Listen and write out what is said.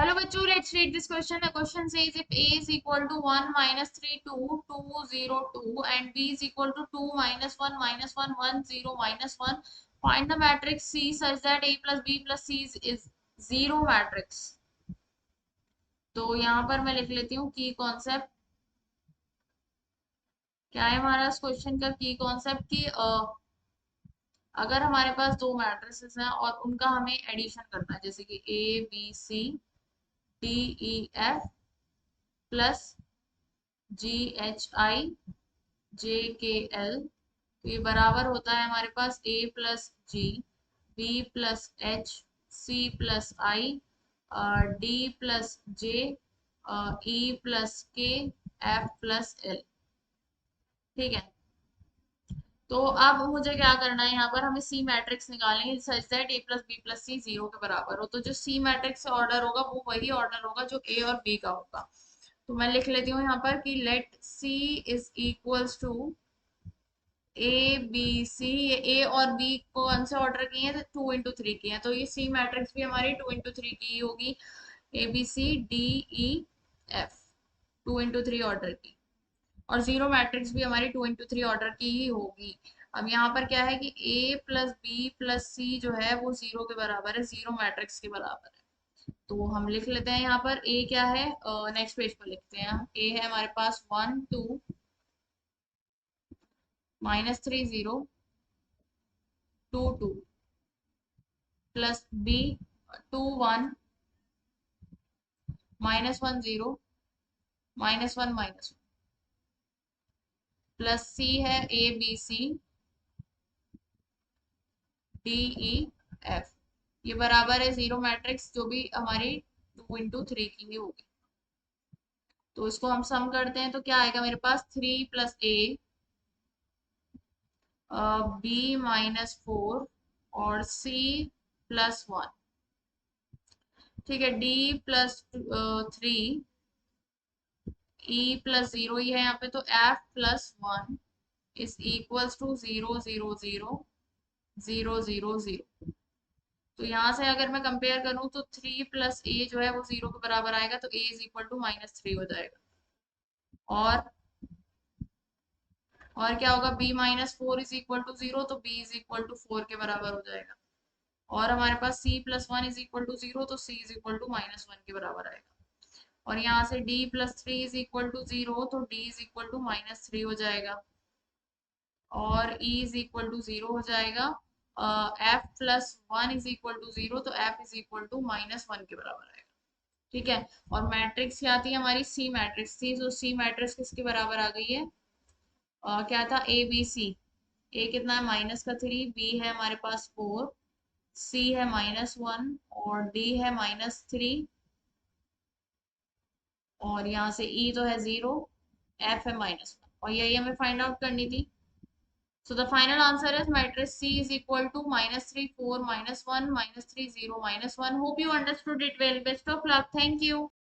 Hello bachcho, let's read this question. The question says if A is equal to 1 minus 3 2 2 0 2 and B is equal to 2 minus 1 minus 1 1 0 minus 1, find the matrix C such that A plus B plus C is zero matrix. तो यहाँ पर मैं लिख लेती हूँ की concept क्या है हमारा इस क्वेश्चन का की कॉन्सेप्ट की अगर हमारे पास दो मैट्रिसेस हैं और उनका हमें एडिशन करना है जैसे कि A B C D E F plus G H I J K L, तो ये बराबर होता है हमारे पास A plus G B plus H C plus I D plus J E plus K F plus L. ठीक है, तो अब मुझे क्या करना है, यहाँ पर हमें सी मैट्रिक्स निकालनी है such that A plus B plus C zero के बराबर हो। तो जो सी मैट्रिक्स से ऑर्डर होगा वो वही ऑर्डर होगा जो ए और बी का होगा। तो मैं लिख लेती हूँ यहाँ पर कि let C is equals to A B C. ये ए और बी कौन से ऑर्डर की है, तो 2 into 3 की है, तो ये सी मैट्रिक्स भी हमारी 2 into 3 की ही होगी। A B C D E F 2 into 3 order की, और जीरो मैट्रिक्स भी हमारी 2 into 3 ऑर्डर की ही होगी। अब यहाँ पर क्या है कि ए प्लस बी प्लस सी जो है वो जीरो के बराबर है, जीरो मैट्रिक्स के बराबर है। तो हम लिख लेते हैं यहाँ पर ए क्या है, नेक्स्ट पेज पर लिखते हैं। ए है हमारे पास 1 2 -3 0 2 2 प्लस बी 2 1 -1 0 -1 -1 प्लस सी है A B C D E F, ये बराबर है जीरो मैट्रिक्स जो भी हमारी 2 into 3 की ही होगी। तो इसको हम सम करते हैं तो क्या आएगा मेरे पास 3 प्लस ए बी -4 और सी +1। ठीक है, डी +3 ई +0 ही है यहाँ पे, तो एफ +1 इज इक्वल्स टू 0 0 0 0 0 0। तो यहाँ से अगर मैं कंपेयर करूँ तो 3 प्लस ए जो है वो जीरो के बराबर आएगा, तो ए इज इक्वल टू -3 हो जाएगा। और क्या होगा, b -4 इज इक्वल टू 0, तो b इज इक्वल टू 4 के बराबर हो जाएगा। और हमारे पास c+1 इज इक्वल टू 0, तो c इज इक्वल टू -1 के बराबर आएगा। और यहाँ से d+3 इज इक्वल टू 0, तो d इज इक्वल टू -3 हो जाएगा। और e इज इक्वल टू 0 हो जाएगा। f+1 इज इक्वल टू 0, तो f इज इक्वल टू -1 के बराबर आएगा। ठीक है, और मैट्रिक्स क्या आती है हमारी, सी मैट्रिक्स थी, तो सी मैट्रिक्स किसके बराबर आ गई है, क्या था, ए बी सी। ए कितना है -3, बी है हमारे पास 4, सी है -1 और डी है -3, और यहाँ से ई तो है 0, एफ है -1, और यही हमें फाइंड आउट करनी थी। So the final answer is matrix C is equal to -3 4 -1 -3 0 -1. Hope you understood it well. Best of luck. Thank you.